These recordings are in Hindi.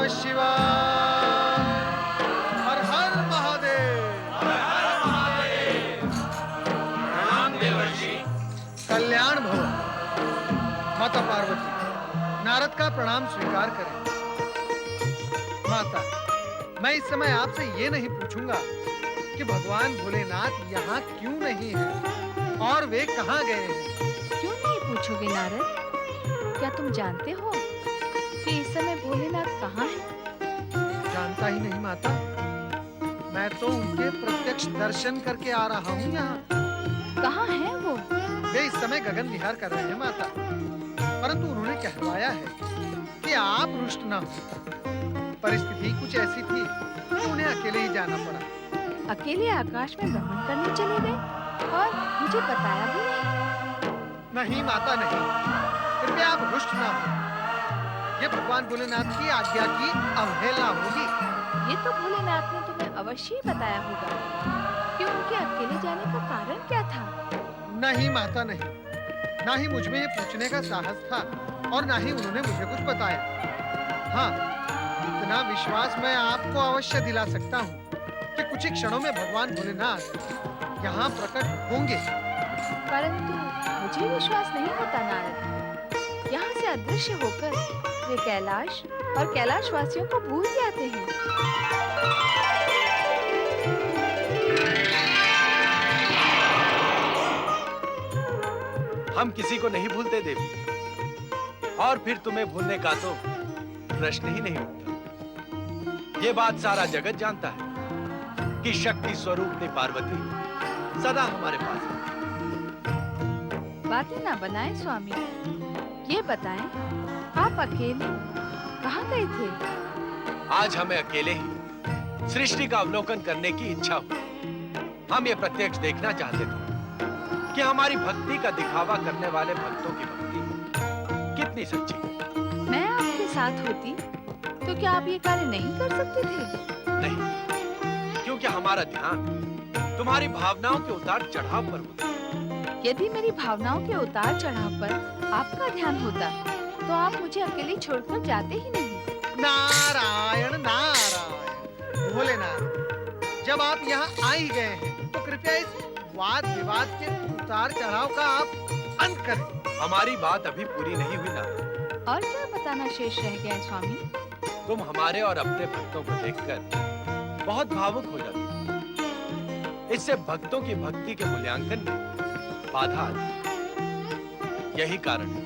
नमः शिवाय। हर हर महादेव। प्रणाम देवर्षि। कल्याण भव। माता पार्वती, नारद का प्रणाम स्वीकार करें। माता, मैं इस समय आपसे ये नहीं पूछूंगा कि भगवान भोलेनाथ यहाँ क्यों नहीं है और वे कहाँ गए हैं। क्यों नहीं पूछोगे नारद? क्या तुम जानते हो कि इस समय भोलेनाथ कहाँ हैं? जानता ही नहीं माता, मैं तो उनके प्रत्यक्ष दर्शन करके आ रहा हूँ यहाँ। कहाँ हैं वो? वे इस समय गगन विहार कर रहे हैं माता, परंतु उन्होंने कहवाया है कि आप रुष्ट न हो। परिस्थिति कुछ ऐसी थी कि उन्हें अकेले ही जाना पड़ा। अकेले आकाश में भ्रमण करने चले गए और मुझे बताया भी नहीं? नहीं माता नहीं, कृपया आप रुष्ट न हो। ये भगवान भोलेनाथ की आज्ञा की अवहेलना होगी। ये तो भोलेनाथ ने तुम्हें अवश्य ही बताया होगा कि उनके अकेले जाने का कारण क्या था। नहीं माता नहीं, ना ही मुझ में ये पूछने का साहस था और ना ही उन्होंने मुझे कुछ बताया। हाँ, इतना विश्वास मैं आपको अवश्य दिला सकता हूँ कि कुछ ही क्षणों में भगवान भोलेनाथ यहाँ प्रकट होंगे। परंतु मुझे विश्वास नहीं होता नारद। यहाँ से अदृश्य होकर वे कैलाश और कैलाश वासियों को भूल जाते हैं। हम किसी को नहीं भूलते देवी, और फिर तुम्हें भूलने का तो प्रश्न ही नहीं उठता। ये बात सारा जगत जानता है कि शक्ति स्वरूपनी पार्वती सदा हमारे पास है। बातें ना बनाएं स्वामी, ये बताएं आप अकेले कहाँ गए थे? आज हमें अकेले ही सृष्टि का अवलोकन करने की इच्छा हुई। हम ये प्रत्यक्ष देखना चाहते थे कि हमारी भक्ति का दिखावा करने वाले भक्तों की भक्ति कितनी सच्ची है। मैं आपके साथ होती तो क्या आप ये कार्य नहीं कर सकते थे? नहीं, क्योंकि हमारा ध्यान तुम्हारी भावनाओं के उतार चढ़ाव पर होता है। यदि मेरी भावनाओं के उतार चढ़ाव पर आपका ध्यान होता तो आप मुझे अकेले छोड़कर जाते ही नहीं। नारायण नारायण। भोलेनाथ, जब आप यहाँ आ ही गए हैं तो कृपया इस वाद विवाद के उतार चढ़ाव का आप अंत करें। हमारी बात अभी पूरी नहीं हुई ना। और क्या बताना शेष रह गया स्वामी? तुम हमारे और अपने भक्तों को देखकर बहुत भावुक हो जाती हो। इससे भक्तों की भक्ति के मूल्यांकन में बाधा आती। यही कारण है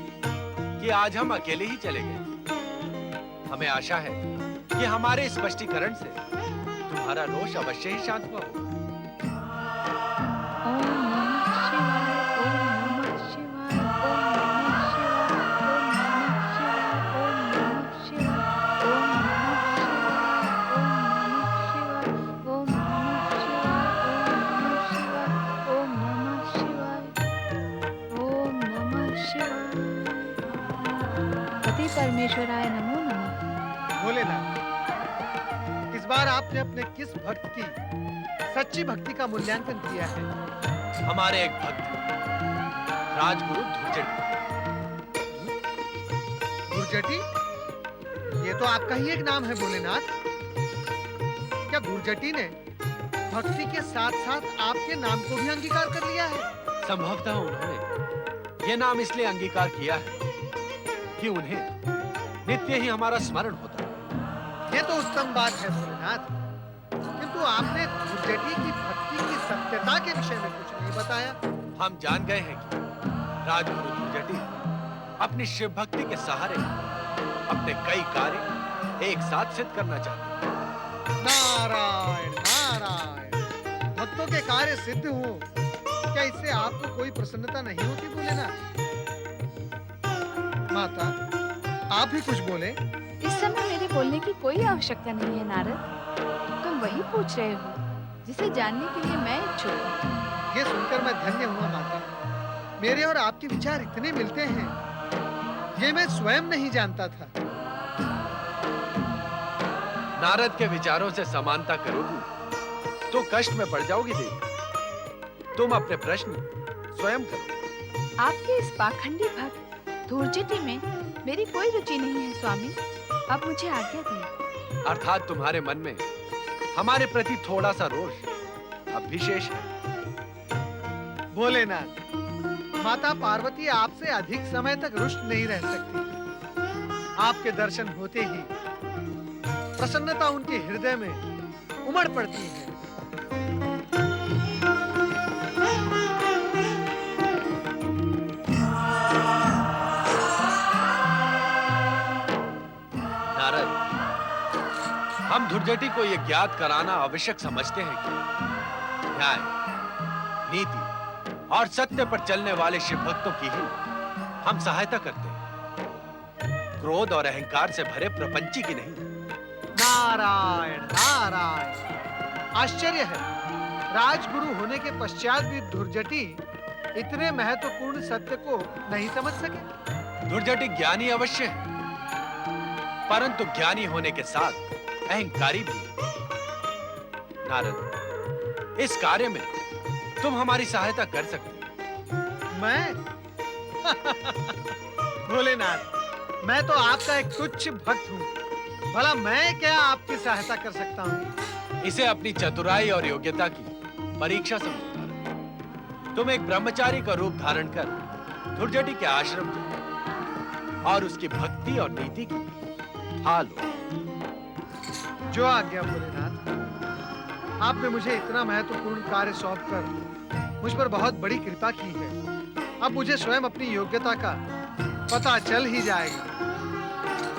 कि आज हम अकेले ही चले गए। हमें आशा है कि हमारे स्पष्टीकरण से तुम्हारा रोष अवश्य ही शांत हुआ होगा। ओम नमः शिवाय, ओम नमः शिवाय, ओम नमः शिवाय, ओम नमः शिवाय, ओम नमः शिवाय, ओम नमः शिवाय, ओम नमः शिवाय, ओम नमः शिवाय, ओम नमः शिवाय, ओम नमः शिवाय। पति परमेश्वराय नमो नमः। भोलेनाथ, इस बार आपने अपने किस भक्त की सच्ची भक्ति का मूल्यांकन किया है? हमारे एक भक्त राजगुरु धुर्जटी। गुरजटी, ये तो आपका ही एक नाम है भोलेनाथ। क्या गुरजटी ने भक्ति के साथ साथ आपके नाम को भी अंगीकार कर लिया है? संभवतः उन्होंने ये नाम इसलिए अंगीकार किया है कि उन्हें नित्य ही हमारा स्मरण होता है। ये तो उत्तम बात है भोलेनाथ, किंतु आपने गुरजटी की भक्ति की सत्यता के विषय में कुछ नहीं बताया। हम जान गए हैं कि राजगुरु धुर्जटी अपनी शिव भक्ति के सहारे अपने कई कार्य एक साथ सिद्ध करना चाहते हैं। नारायण नारायण। भक्तों के कार्य सिद्ध हो, क्या इससे आपको कोई प्रसन्नता नहीं होती भोलेनाथ? माता, आप ही कुछ बोले। इस समय मेरे बोलने की कोई आवश्यकता नहीं है नारद। तुम वही पूछ रहे हो जिसे जानने के लिए मैं इच्छुक हूँ। ये सुनकर मैं धन्य हुआ माता। मेरे और आपके विचार इतने मिलते हैं, ये मैं स्वयं नहीं जानता था। नारद के विचारों से समानता करोगी तो कष्ट में पड़ जाओगी देवी। तुम अपने प्रश्न स्वयं करो। आपके इस पाखंडी भक्त धुर्जटी में मेरी कोई रुचि नहीं है स्वामी। अब मुझे आज्ञा दें। अर्थात तुम्हारे मन में हमारे प्रति थोड़ा सा रोष अब भी शेष है। भोलेनाथ, माता पार्वती आपसे अधिक समय तक रुष्ट नहीं रह सकती। आपके दर्शन होते ही प्रसन्नता उनके हृदय में उमड़ पड़ती है। नारद, हम धुर्जटी को यह ज्ञात कराना आवश्यक समझते हैं कि न्याय, नीति और सत्य पर चलने वाले शिव भक्तों की ही हम सहायता करते हैं, क्रोध और अहंकार से भरे प्रपंची की नहीं। नारायण नारायण, आश्चर्य है, राजगुरु होने के पश्चात भी धुर्जटी इतने महत्वपूर्ण सत्य को नहीं समझ सके। धुर्जटी ज्ञानी अवश्य है, परंतु ज्ञानी होने के साथ अहंकारी भी है। नारद, इस कार्य में तुम हमारी सहायता कर सकते हो। मैं भोलेनाथ, मैं तो आपका एक तुच्छ भक्त हूँ, भला मैं क्या आपकी सहायता कर सकता हूँ? इसे अपनी चतुराई और योग्यता की परीक्षा समझो नारद। तुम एक ब्रह्मचारी का रूप धारण कर धुर्जटी के आश्रम जाओ और उसकी भक्ति और नीति की ढाल लो। जो आज्ञा भोलेनाथ। आपने मुझे इतना महत्वपूर्ण कार्य सौंपकर मुझ पर बहुत बड़ी कृपा की है। अब मुझे स्वयं अपनी योग्यता का पता चल ही जाएगा।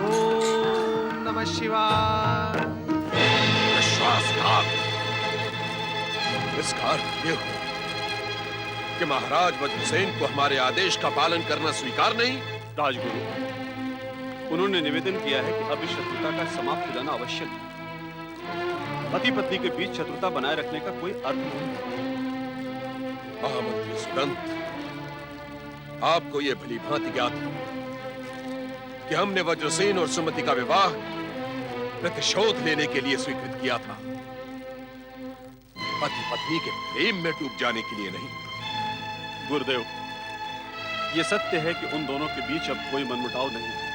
ओम नमः शिवाय। विश्वासघात। इसका अर्थ ये हो कि महाराज वज्रसेन को हमारे आदेश का पालन करना स्वीकार नहीं। राजगुरु, उन्होंने निवेदन किया है कि अब इस शत्रुता का समाप्त हो जाना आवश्यक है। पति पत्नी के बीच शत्रुता बनाए रखने का कोई अर्थ नहीं। महामंत्री सुदंत, आपको यह भली भांति ज्ञात है कि हमने वज्रसेन और सुमति का विवाह प्रतिशोध लेने के लिए स्वीकृत किया था, पति पत्नी के प्रेम में डूब जाने के लिए नहीं। गुरुदेव, यह सत्य है कि उन दोनों के बीच अब कोई मनमुटाव नहीं है।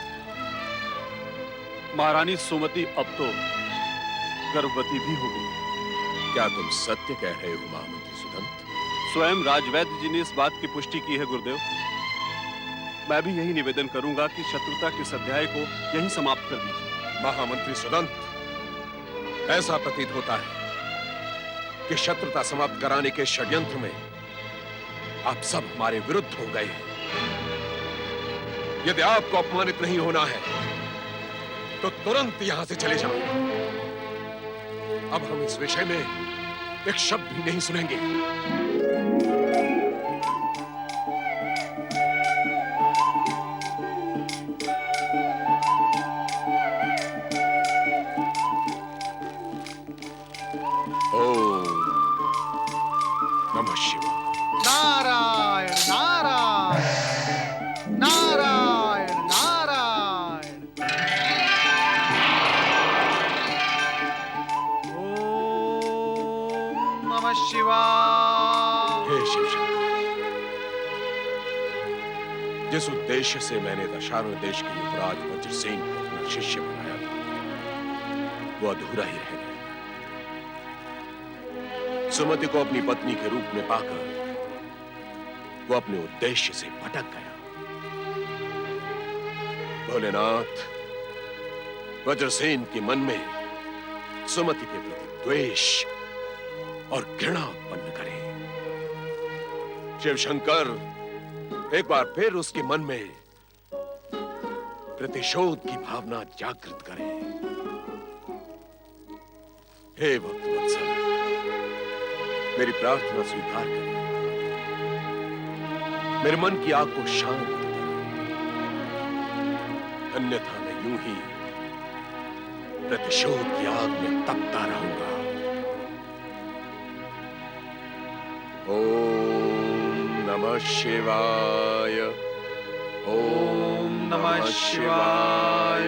महारानी सुमति अब तो गर्भवती भी हो गई। क्या तुम सत्य कह रहे हो महामंत्री सुदंत? स्वयं राजवैद्य जी ने इस बात की पुष्टि की है गुरुदेव। मैं भी यही निवेदन करूंगा कि शत्रुता के इस अध्याय को यहीं समाप्त कर दीजिए। महामंत्री सुदंत, ऐसा प्रतीत होता है कि शत्रुता समाप्त कराने के षड्यंत्र में आप सब हमारे विरुद्ध हो गए हैं। यदि आपको अपमानित नहीं होना है तो तुरंत यहां से चले जाओ। अब हम इस विषय में एक शब्द भी नहीं सुनेंगे। ओम नमः शिवाय। नारायण नारायण नारायण नारायण। ओम नमः शिवाय। हे शिव शंकर, जिस उद्देश्य से मैंने दशारण देश के युवराज वज्रसेन को अपना शिष्य बनाया था, वो अधूरा ही रह गया। सुमति को अपनी पत्नी के रूप में पाकर वो अपने उद्देश्य से भटक गया। भोलेनाथ, वज्रसेन के मन में सुमति के प्रति द्वेष और घृणा उत्पन्न करे। शिव शंकर, एक बार फिर उसके मन में प्रतिशोध की भावना जागृत करे। हे भक्त वत्सल, मेरी प्रार्थना स्वीकार करें। मेरे मन की आग को शांत करें, अन्यथा मैं यूं ही प्रतिशोध की आग में तपता रहूंगा। ओम नमः शिवाय। ओम नमः शिवाय।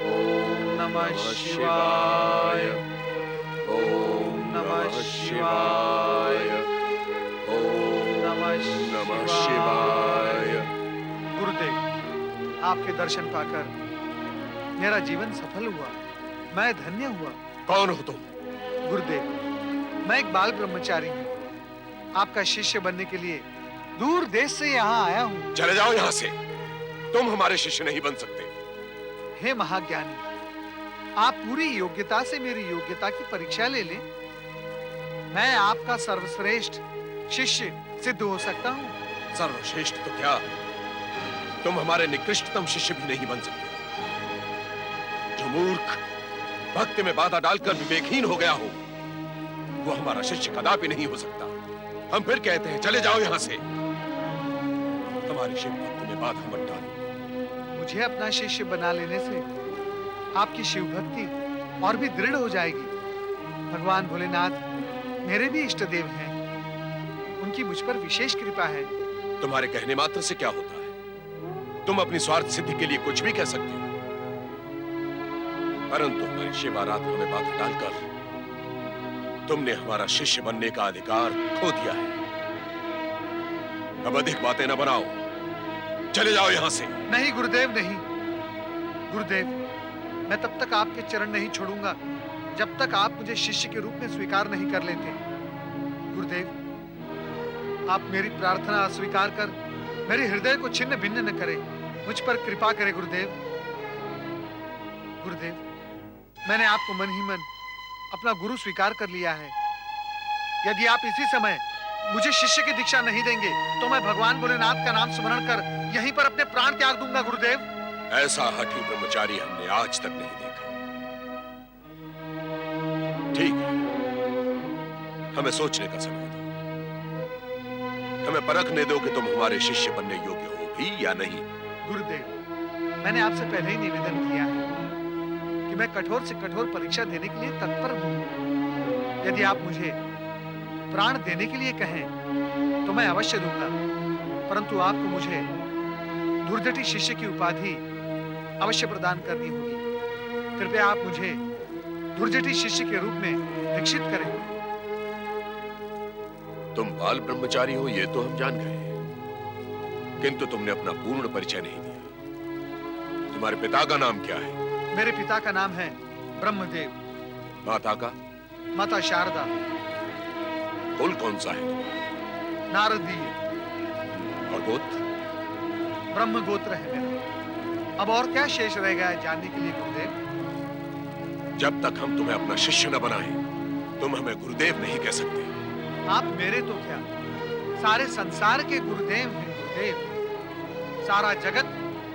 ओम नमः शिवाय। ओम नमः शिवाय। ओम नमः शिवाय। गुरुदेव, आपके दर्शन पाकर मेरा जीवन सफल हुआ। मैं धन्य हुआ। कौन हो तुम? गुरुदेव, मैं एक बाल ब्रह्मचारी हूँ। आपका शिष्य बनने के लिए दूर देश से यहाँ आया हूँ। चले जाओ यहाँ से। तुम हमारे शिष्य नहीं बन सकते। हे महाज्ञानी, आप पूरी योग्यता से मेरी योग्यता की परीक्षा ले लें। मैं आपका सर्वश्रेष्ठ शिष्य सिद्ध हो सकता हूँ। सर्वश्रेष्ठ तो क्या, तुम हमारे निकृष्टतम शिष्य भी नहीं बन सकते। जो मूर्ख भक्ति में बाधा डालकर विवेकहीन हो गया हो, वो हमारा शिष्य कदापि नहीं हो सकता। हम फिर कहते हैं, चले जाओ यहाँ से। हमारी शिव भक्ति में बाधा मत डालो। मुझे अपना शिष्य बना लेने से आपकी शिव भक्ति और भी दृढ़ हो जाएगी। भगवान भोलेनाथ मेरे भी इष्ट देव हैं। उनकी मुझ पर विशेष कृपा है। तुम्हारे कहने मात्र से क्या होता है? तुम अपनी स्वार्थ सिद्धि के लिए कुछ भी कह सकते हो, परंतु हमारी शिव आराधना में बाधा डालकर तुमने हमारा शिष्य बनने का अधिकार खो दिया है। अब अधिक बातें न बनाओ, चले जाओ यहां से। नहीं गुरुदेव, नहीं। गुरुदेव, मैं तब तक आपके चरण नहीं छोड़ूंगा जब तक आप मुझे शिष्य के रूप में स्वीकार नहीं कर लेते। गुरुदेव, आप मेरी प्रार्थना अस्वीकार कर मेरे हृदय को छिन्न भिन्न न करें। मुझ पर कृपा करें गुरुदेव। गुरुदेव, मैंने आपको मन ही मन अपना गुरु स्वीकार कर लिया है। यदि आप इसी समय मुझे शिष्य की दीक्षा नहीं देंगे तो मैं भगवान भोलेनाथ का नाम स्मरण कर यहीं पर अपने प्राण त्याग दूंगा। गुरुदेव, ऐसा हठी ब्रह्मचारी हमने आज तक नहीं देखा। ठीक है, हमें सोचने का समय दो। हमें परखने दो कि तुम हमारे शिष्य बनने योग्य हो भी या नहीं। गुरुदेव, मैंने आपसे पहले ही निवेदन किया है कि मैं कठोर से कठोर परीक्षा देने के लिए तत्पर हूं। यदि आप मुझे प्राण देने के लिए कहें तो मैं अवश्य दूंगा, परंतु आपको मुझे दुर्जटी शिष्य की उपाधि अवश्य प्रदान करनी होगी। कृपया आप मुझे दुर्जटी शिष्य के रूप में दीक्षित करें। तुम बाल ब्रह्मचारी हो ये तो हम जान गए, किंतु तुमने अपना पूर्ण परिचय नहीं दिया। तुम्हारे पिता का नाम क्या है? मेरे पिता का नाम है ब्रह्मदेव। माता का? माता शारदा। कुल कौन सा है तुम्हारा? नारदीय। और गोत्र? ब्रह्म गोत्र है मेरा। अब और क्या शेष रह गया है जानने के लिए गुरुदेव? जब तक हम तुम्हें अपना शिष्य न बनाएं, तुम हमें गुरुदेव नहीं कह सकते। आप मेरे तो क्या, सारे संसार के गुरुदेव हैं। गुरुदेव, सारा जगत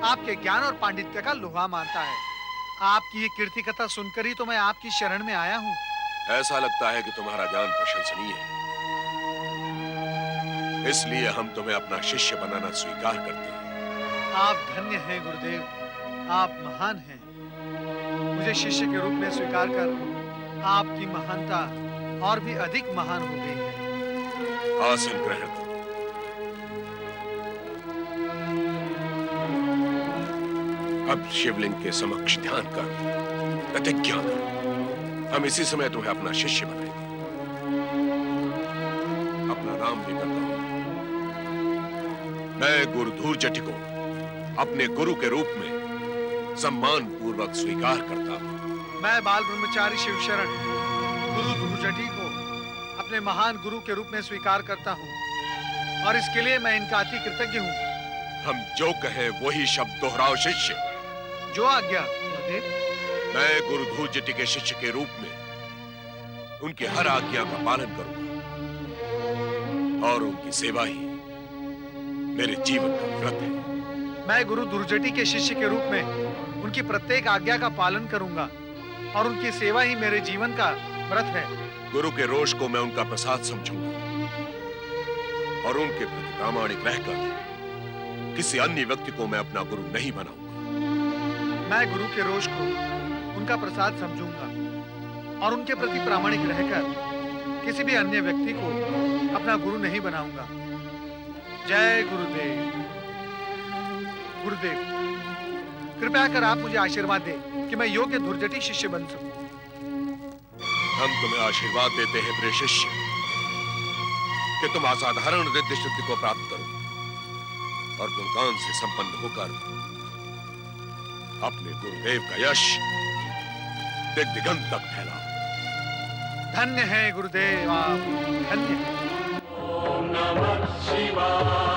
आपके ज्ञान और पांडित्य का लोहा मानता है। आपकी ये कीर्ति कथा सुनकर ही तो मैं आपकी शरण में आया हूँ। ऐसा लगता है कि तुम्हारा ज्ञान प्रशंसनीय है, इसलिए हम तुम्हें अपना शिष्य बनाना स्वीकार करते हैं। आप धन्य हैं गुरुदेव, आप महान हैं। मुझे शिष्य के रूप में स्वीकार कर आपकी महानता और भी अधिक महान हो गई है। आसन ग्रहण करो। अब शिवलिंग के समक्ष ध्यान कर प्रतिज्ञा कर, हम इसी समय तुम्हें अपना शिष्य बनाएंगे। अपना नाम लेकर कहो। मैं गुरु धूर्जटि को अपने गुरु के रूप में सम्मान पूर्वक स्वीकार करता हूं। मैं बाल ब्रह्मचारी शिवशरण गुरु धूर्जटि को अपने महान गुरु के रूप में स्वीकार करता हूं और इसके लिए मैं इनका अति कृतज्ञ हूं। हम जो कहें वही शब्द दोहराओ शिष्य। जो आज्ञा गुरुदेव। मैं गुरु धूर्जटि के शिष्य के रूप में उनकी हर आज्ञा का पालन करूंगा और उनकी सेवा ही मेरे जीवन का व्रत है। मैं गुरु धूर्जटि के शिष्य के रूप में उनकी प्रत्येक आज्ञा का पालन करूंगा और उनकी सेवा ही मेरे जीवन का व्रत है। गुरु के रोष को मैं उनका प्रसाद समझूंगा और उनके प्रति प्रामाणिक रहकर किसी अन्य व्यक्ति को मैं अपना गुरु नहीं बनाऊंगा। मैं गुरु के रोष को उनका प्रसाद समझूंगा और उनके प्रति प्रामाणिक रहकर किसी भी अन्य व्यक्ति को अपना गुरु नहीं बनाऊंगा। जय गुरुदेव। गुरुदेव, कृपया कर आप मुझे आशीर्वाद दें कि मैं योग्य धूर्जटि शिष्य बन सकूं। हम तुम्हें आशीर्वाद देते हैं प्रिय शिष्य कि तुम असाधारण रिद्धि सिद्धि को प्राप्त करो और गुणगान से संपन्न होकर अपने गुरुदेव का यश दिग दिगंत तक फैलाओ। धन्य है गुरुदेव आप, धन्य है। ओम नमः शिवाय।